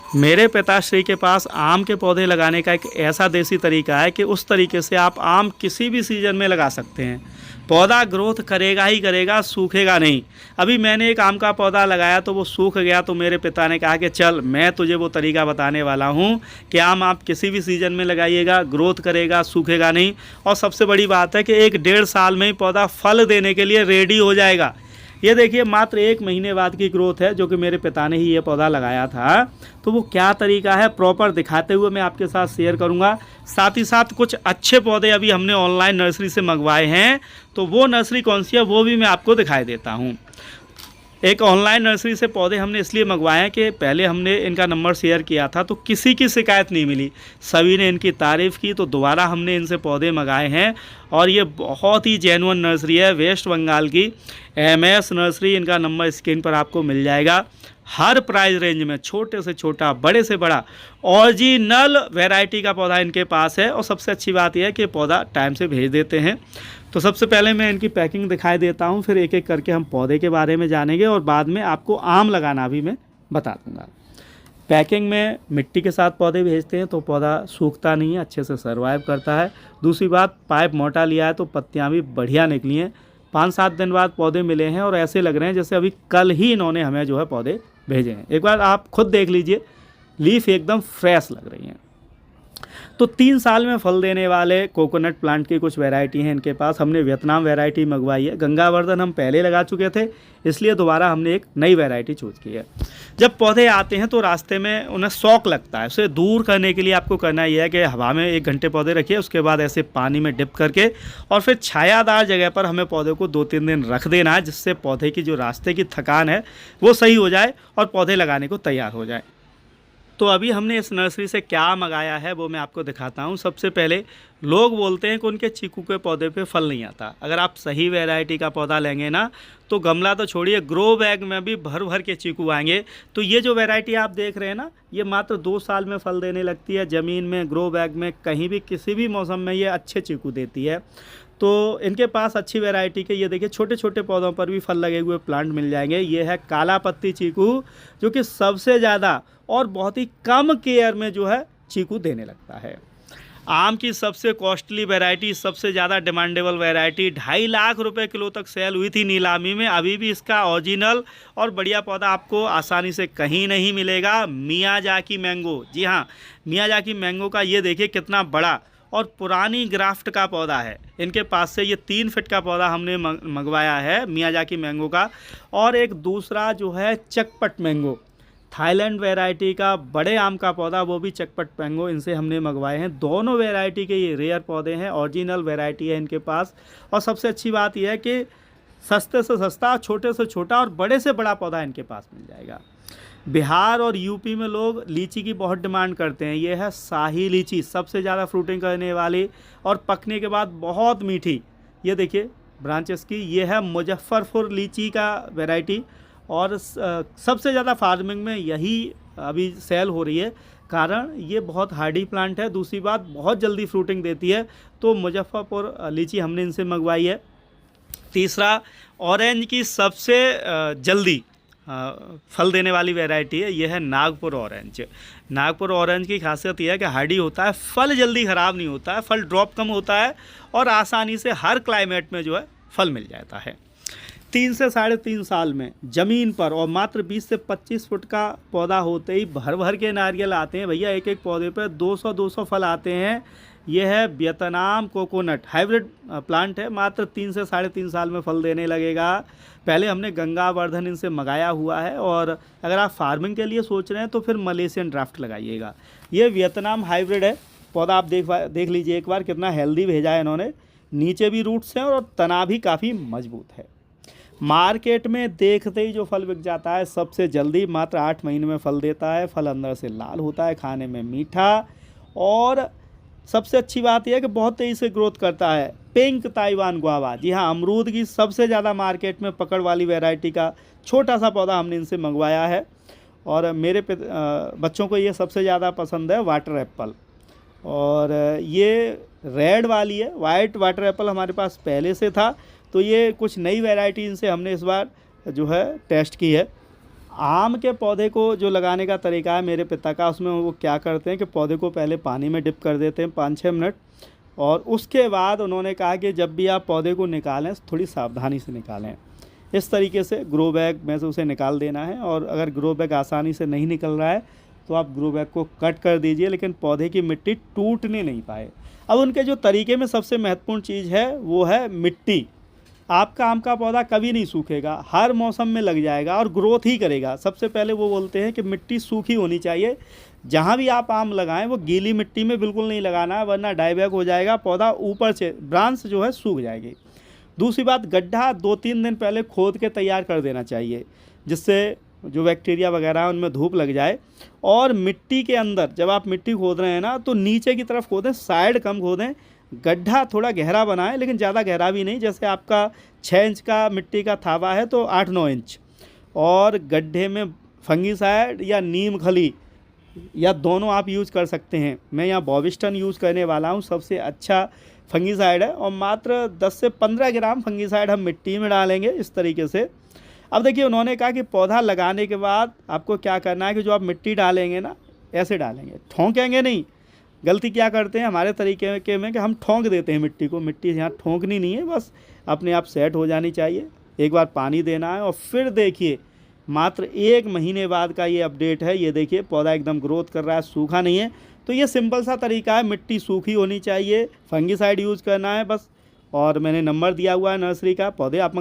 मेरे पिताश्री के पास आम के पौधे लगाने का एक ऐसा देसी तरीका है कि उस तरीके से आप आम किसी भी सीज़न में लगा सकते हैं। पौधा ग्रोथ करेगा ही करेगा, सूखेगा नहीं। अभी मैंने एक आम का पौधा लगाया तो वो सूख गया, तो मेरे पिता ने कहा कि चल मैं तुझे वो तरीका बताने वाला हूँ कि आम आप किसी भी सीज़न में लगाइएगा, ग्रोथ करेगा, सूखेगा नहीं। और सबसे बड़ी बात है कि 1-1.5 साल में ही पौधा फल देने के लिए रेडी हो जाएगा। ये देखिए मात्र 1 महीने बाद की ग्रोथ है, जो कि मेरे पिता ने ही ये पौधा लगाया था। तो वो क्या तरीका है प्रॉपर दिखाते हुए मैं आपके साथ शेयर करूंगा। साथ ही साथ कुछ अच्छे पौधे अभी हमने ऑनलाइन नर्सरी से मंगवाए हैं, तो वो नर्सरी कौन सी है वो भी मैं आपको दिखाई देता हूँ। एक ऑनलाइन नर्सरी से पौधे हमने इसलिए मंगवाए हैं कि पहले हमने इनका नंबर शेयर किया था तो किसी की शिकायत नहीं मिली, सभी ने इनकी तारीफ़ की, तो दोबारा हमने इनसे पौधे मंगाए हैं। और ये बहुत ही जेन्युइन नर्सरी है, वेस्ट बंगाल की MS नर्सरी। इनका नंबर स्क्रीन पर आपको मिल जाएगा। हर प्राइस रेंज में छोटे से छोटा, बड़े से बड़ा ओरिजिनल वैरायटी का पौधा इनके पास है। और सबसे अच्छी बात यह है कि पौधा टाइम से भेज देते हैं। तो सबसे पहले मैं इनकी पैकिंग दिखाई देता हूँ, फिर एक एक करके हम पौधे के बारे में जानेंगे और बाद में आपको आम लगाना भी मैं बता दूँगा। पैकिंग में मिट्टी के साथ पौधे भेजते हैं तो पौधा सूखता नहीं है, अच्छे से सर्वाइव करता है। दूसरी बात, पाइप मोटा लिया है तो पत्तियाँ भी बढ़िया निकली हैं। 5-7 दिन बाद पौधे मिले हैं और ऐसे लग रहे हैं जैसे अभी कल ही इन्होंने हमें जो है पौधे भेजे हैं। एक बार आप खुद देख लीजिए, लीफ एकदम फ्रेश लग रही हैं। तो 3 साल में फल देने वाले कोकोनट प्लांट की कुछ वैरायटी हैं इनके पास। हमने वियतनाम वैरायटी मंगवाई है। गंगावर्धन हम पहले लगा चुके थे, इसलिए दोबारा हमने एक नई वैरायटी चूज़ की है। जब पौधे आते हैं तो रास्ते में उन्हें शौक लगता है, उसे दूर करने के लिए आपको करना यह है कि हवा में 1 घंटे पौधे रखिए, उसके बाद ऐसे पानी में डिप करके और फिर छायादार जगह पर हमें पौधे को 2-3 दिन रख देना है, जिससे पौधे की जो रास्ते की थकान है वो सही हो जाए और पौधे लगाने को तैयार हो जाए। तो अभी हमने इस नर्सरी से क्या मंगाया है वो मैं आपको दिखाता हूँ। सबसे पहले, लोग बोलते हैं कि उनके चीकू के पौधे पे फल नहीं आता। अगर आप सही वैरायटी का पौधा लेंगे ना तो गमला तो छोड़िए, ग्रो बैग में भी भर भर के चीकू आएंगे। तो ये जो वैरायटी आप देख रहे हैं ना, ये मात्र 2 साल में फल देने लगती है। ज़मीन में, ग्रो बैग में, कहीं भी किसी भी मौसम में ये अच्छे चीकू देती है। तो इनके पास अच्छी वैरायटी के ये देखिए छोटे छोटे पौधों पर भी फल लगे हुए प्लांट मिल जाएंगे। ये है काला पत्ती चीकू, जो कि सबसे ज़्यादा और बहुत ही कम केयर में जो है चीकू देने लगता है। आम की सबसे कॉस्टली वैरायटी, सबसे ज़्यादा डिमांडेबल वैरायटी 2.5 लाख रुपए किलो तक सेल हुई थी नीलामी में। अभी भी इसका ओरिजिनल और बढ़िया पौधा आपको आसानी से कहीं नहीं मिलेगा। मियाजाकी मैंगो, जी हाँ, मियाजाकी मैंगो का ये देखिए कितना बड़ा और पुरानी ग्राफ्ट का पौधा है इनके पास से। ये 3 फीट का पौधा हमने मंगवाया है मियाजाकी मैंगो का। और एक दूसरा जो है चकपट मैंगो, थाईलैंड वैरायटी का बड़े आम का पौधा, वो भी चकपट मैंगो, इनसे हमने मंगवाए हैं। दोनों वैरायटी के ये रेयर पौधे हैं, ओरिजिनल वैरायटी है इनके पास। और सबसे अच्छी बात यह है कि सस्ते से सस्ता, छोटे से छोटा और बड़े से बड़ा पौधा इनके पास मिल जाएगा। बिहार और यूपी में लोग लीची की बहुत डिमांड करते हैं। ये है शाही लीची, सबसे ज़्यादा फ्रूटिंग करने वाली और पकने के बाद बहुत मीठी। ये देखिए ब्रांचेस की, ये है मुजफ्फरपुर लीची का वैरायटी। और सबसे ज़्यादा फार्मिंग में यही अभी सेल हो रही है, कारण ये बहुत हार्डी प्लांट है। दूसरी बात, बहुत जल्दी फ्रूटिंग देती है, तो मुजफ्फरपुर लीची हमने इनसे मंगवाई है। तीसरा, ऑरेंज की सबसे जल्दी फल देने वाली वैरायटी है, यह है नागपुर ऑरेंज। नागपुर ऑरेंज की खासियत यह है कि हार्डी होता है, फल जल्दी ख़राब नहीं होता है, फल ड्रॉप कम होता है और आसानी से हर क्लाइमेट में जो है फल मिल जाता है। 3 से 3.5 साल में ज़मीन पर और मात्र 20 से 25 फुट का पौधा होते ही भर भर के नारियल आते हैं भैया। एक एक पौधे पर 200-200 फल आते हैं। यह है वियतनाम कोकोनट, हाइब्रिड प्लांट है, मात्र 3 से 3.5 साल में फल देने लगेगा। पहले हमने गंगावर्धन इनसे मंगाया हुआ है। और अगर आप फार्मिंग के लिए सोच रहे हैं तो फिर मलेशियन ड्राफ्ट लगाइएगा। ये वियतनाम हाइब्रिड है पौधा, आप देख लीजिए एक बार, कितना हेल्दी भेजा है इन्होंने। नीचे भी रूट्स हैं और तना भी काफ़ी मजबूत है। मार्केट में देखते ही जो फल बिक जाता है सबसे जल्दी, मात्र 8 महीने में फल देता है। फल अंदर से लाल होता है, खाने में मीठा, और सबसे अच्छी बात यह है कि बहुत तेज़ी से ग्रोथ करता है। पिंक ताइवान गुआवा, जी हाँ, अमरूद की सबसे ज़्यादा मार्केट में पकड़ वाली वैरायटी का छोटा सा पौधा हमने इनसे मंगवाया है। और मेरे बच्चों को ये सबसे ज़्यादा पसंद है, वाटर एप्पल। और ये रेड वाली है, वाइट वाटर एप्पल हमारे पास पहले से था, तो ये कुछ नई वैरायटी इनसे हमने इस बार जो है टेस्ट की है। आम के पौधे को जो लगाने का तरीका है मेरे पिता का, उसमें वो क्या करते हैं कि पौधे को पहले पानी में डिप कर देते हैं 5-6 मिनट, और उसके बाद उन्होंने कहा कि जब भी आप पौधे को निकालें थोड़ी सावधानी से निकालें। इस तरीके से ग्रो बैग में से उसे निकाल देना है, और अगर ग्रो बैग आसानी से नहीं निकल रहा है तो आप ग्रो बैग को कट कर दीजिए, लेकिन पौधे की मिट्टी टूटने नहीं पाए। अब उनके जो तरीके में सबसे महत्वपूर्ण चीज़ है वो है मिट्टी। आपका आम का पौधा कभी नहीं सूखेगा, हर मौसम में लग जाएगा और ग्रोथ ही करेगा। सबसे पहले वो बोलते हैं कि मिट्टी सूखी होनी चाहिए। जहाँ भी आप आम लगाएं वो गीली मिट्टी में बिल्कुल नहीं लगाना है, वरना डाईबैक हो जाएगा, पौधा ऊपर से ब्रांच जो है सूख जाएगी। दूसरी बात, गड्ढा 2-3 दिन पहले खोद के तैयार कर देना चाहिए, जिससे जो बैक्टीरिया वगैरह है उनमें धूप लग जाए। और मिट्टी के अंदर जब आप मिट्टी खोद रहे हैं ना, तो नीचे की तरफ खोदें, साइड कम खोदें। गड्ढा थोड़ा गहरा बनाएं, लेकिन ज़्यादा गहरा भी नहीं। जैसे आपका 6 इंच का मिट्टी का थावा है तो 8-9 इंच। और गड्ढे में फंगीसाइड या नीम खली या दोनों आप यूज़ कर सकते हैं। मैं यहाँ बॉविस्टन यूज़ करने वाला हूँ, सबसे अच्छा फंगीसाइड है, और मात्र 10 से 15 ग्राम फंगीसाइड हम मिट्टी में डालेंगे इस तरीके से। अब देखिए, उन्होंने कहा कि पौधा लगाने के बाद आपको क्या करना है कि जो आप मिट्टी डालेंगे ना, ऐसे डालेंगे, ठोंकेंगे नहीं। गलती क्या करते हैं हमारे तरीके के में कि हम ठोंक देते हैं मिट्टी को। मिट्टी यहाँ ठोंकनी नहीं है, बस अपने आप सेट हो जानी चाहिए। एक बार पानी देना है, और फिर देखिए मात्र 1 महीने बाद का ये अपडेट है। ये देखिए पौधा एकदम ग्रोथ कर रहा है, सूखा नहीं है। तो ये सिंपल सा तरीका है, मिट्टी सूखी होनी चाहिए, फंगीसाइड यूज़ करना है बस। और मैंने नंबर दिया हुआ है नर्सरी का, पौधे आप